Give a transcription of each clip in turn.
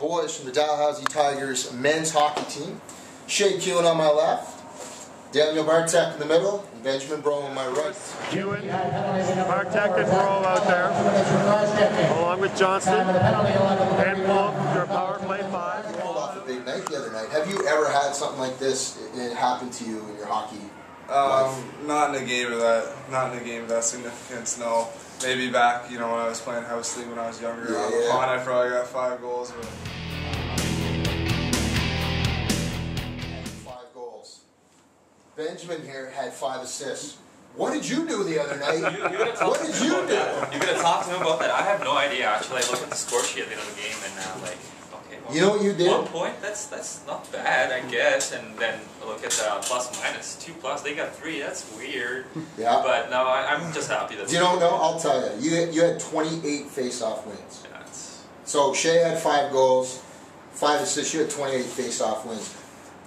boys from the Dalhousie Tigers men's hockey team. Shea Kewin on my left, Bartek in the middle, and Ben Breault on my right. Kewin, Bartek and Breault out there, along with Johnston. Ben Breault, your power play 5. You pulled off a big night the other night. Have you ever had something like this happen to you in your hockey life? Not in a game of that significance, no. Maybe back, when I was playing house league when I was younger. On the pond, I probably got 5 goals. But... 5 goals. Benjamin here had 5 assists. What did you do the other night? What did you do? You're going to talk to him about that? I have no idea, actually. I looked at the score sheet at the end of the game and okay. You know what you did? 1 point? That's not bad, I guess. And then look at plus minus 2+. They got 3. That's weird. Yeah. But no, I'm just happy that. You don't know? I'll tell you. You had 28 face-off wins. Yeah, so Shea had 5 goals, 5 assists. You had 28 face-off wins.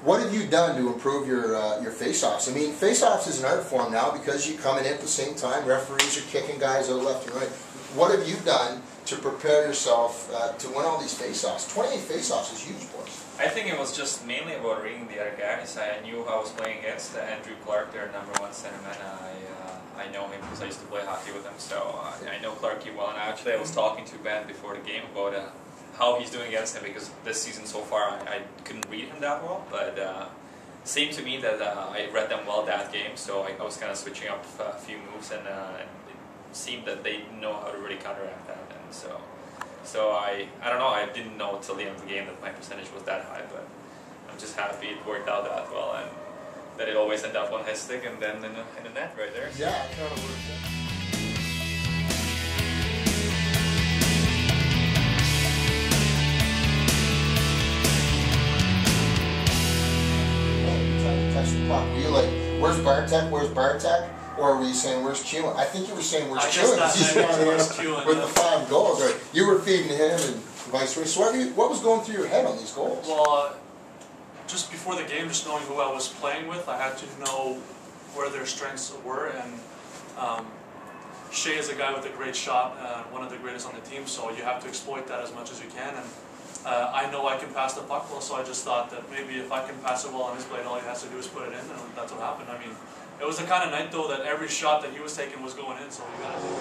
What have you done to improve your face-offs? I mean, face-offs is an art form now because you come in at the same time. Referees are kicking guys out left and right. What have you done to prepare yourself to win all these face-offs? 28 face-offs is huge, boys. I think it was just mainly about reading the other guys. I knew I was playing against Andrew Clark, their #1 centerman. I know him because I used to play hockey with him, so I know Clarky well. And actually, I was talking to Ben before the game about how he's doing against him, because this season so far I couldn't read him that well, but it seemed to me that I read them well that game, so I was kind of switching up a few moves, and it seemed that they know how to really counteract that, and so I don't know, I didn't know until the end of the game that my percentage was that high, but I'm just happy it worked out that well, and that it always ended up on his stick and then in the net right there. Yeah, it kind of worked. Were you like, where's Bartek, or were you saying, where's Kewin? I think you were saying, where's Kewin? Because he's with the 5 goals. Right? You were feeding him and vice versa. So what was going through your head on these goals? Well, just before the game, just knowing who I was playing with, I had to know where their strengths were. And Shea is a guy with a great shot, one of the greatest on the team, so you have to exploit that as much as you can. And I know I can pass the puck well, so I just thought that maybe if I can pass it well on his blade, all he has to do is put it in, and that's what happened. I mean, it was the kind of night, though, that every shot that he was taking was going in, so you got to take it.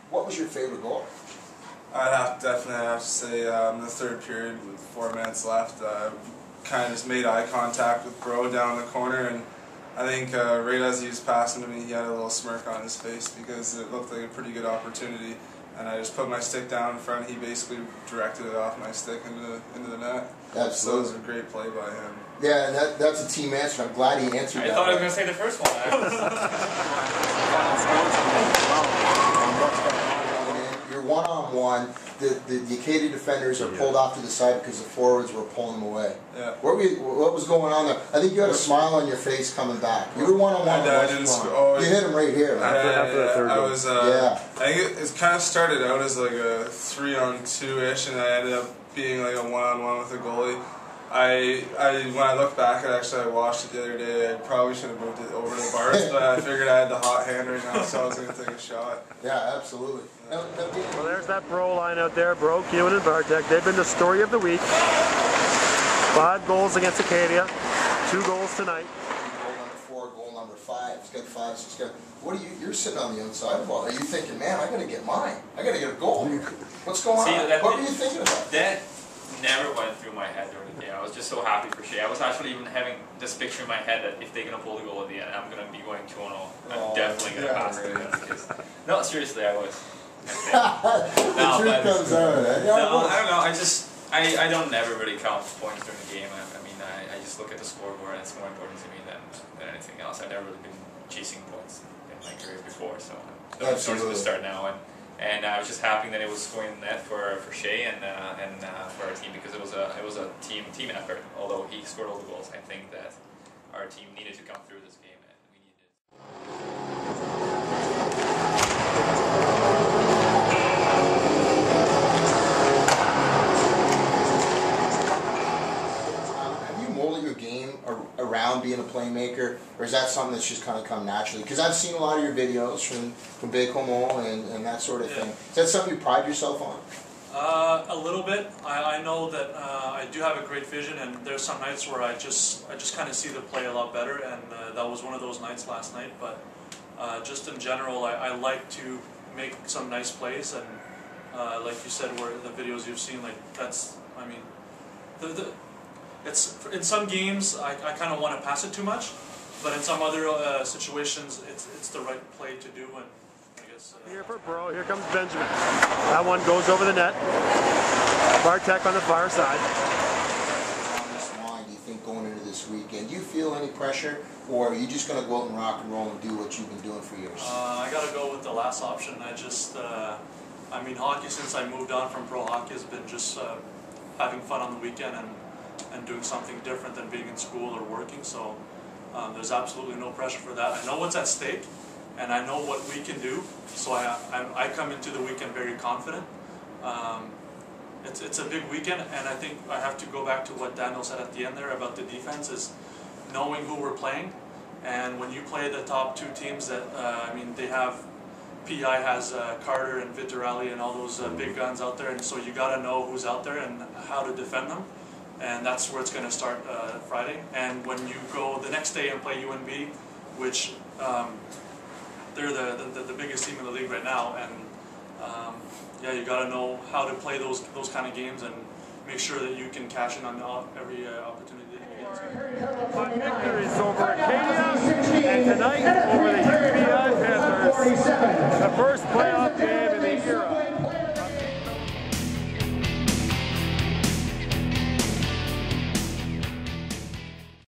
What was your favorite goal? Definitely have to say the 3rd period with 4 minutes left. Kind of just made eye contact with Breault down the corner, and I think right as he was passing to me, he had a little smirk on his face because it looked like a pretty good opportunity. And I just put my stick down in front. He basically directed it off my stick into the net. Absolutely. So it was a great play by him. Yeah, and that's a team answer. I'm glad he answered that. I thought I was going to say the first one. You're one-on-one. The Acadia defenders are pulled off to the side because the forwards were pulling them away. Yeah. What was going on there? I think you had a smile on your face coming back. You were one-on-one. I didn't score. You hit him right here. After the 3rd goal. I think it kind of started out as like a 3-on-2-ish, and I ended up being like a 1-on-1 with a goalie. When I look back at it, I watched it the other day. I probably should have moved it over to the bars, but I figured I had the hot hand right now, so I was going to take a shot. Yeah, absolutely. Well, there's that Breault line out there. Breault, Kewin, and Bartek. They've been the story of the week. 5 goals against Acadia. 2 goals tonight. Goal number 4, goal number 5. He's got 5, 6. You're sitting on the outside of the ball. Are you thinking, man, I got to get mine. I got to get a goal. What's going on? What were you thinking about? That never went through my head during the game. I was just so happy for Shea. I was actually even having this picture in my head that if they're going to pull the goal at the end, I'm going to be going 2-0. I'm definitely going to pass it. No, seriously, I was. The truth comes out. No, I don't know. I don't never really count points during the game. I mean, I just look at the scoreboard, and it's more important to me than anything else. I've never really been chasing points in my career before, so I'm sort of start now. And I was just happy that it was going in the net for Shea and for our team, because it was a team effort. Although he scored all the goals, I think that our team needed to come through this game, and we needed it. Have you molded your game around being a playmaker, or is that something that's just kind of come naturally? Because I've seen a lot of your videos from Bécomo and that sort of thing. Is that something you pride yourself on? A little bit. I know that I do have a great vision, and there's some nights where I just kind of see the play a lot better, and that was one of those nights last night. But just in general, I like to make some nice plays, and like you said, where the videos you've seen, like that's, I mean, it's in some games I kind of want to pass it too much, but in some other situations it's the right play to do, and I guess. Here for Breault, here comes Benjamin. That one goes over the net. Bartek on the far side. On this line, do you think going into this weekend, do you feel any pressure, or are you just going to go out and rock and roll and do what you've been doing for years? I got to go with the last option. I mean, hockey, since I moved on from pro hockey, has been just having fun on the weekend and doing something different than being in school or working. So there's absolutely no pressure for that. I know what's at stake, and I know what we can do. So I come into the weekend very confident. It's a big weekend, and I think I have to go back to what Daniel said at the end there about the defense, is knowing who we're playing. And when you play the top two teams that, I mean, they have, PI has Carter and Vittorelli and all those big guns out there, and so you got to know who's out there and how to defend them. And that's where it's going to start Friday. And when you go the next day and play UNB, which they're the biggest team in the league right now, and yeah, you got to know how to play those kind of games and make sure that you can cash in on every opportunity that you get. On victories over Acadia, and tonight over the UBI Panthers. The first playoff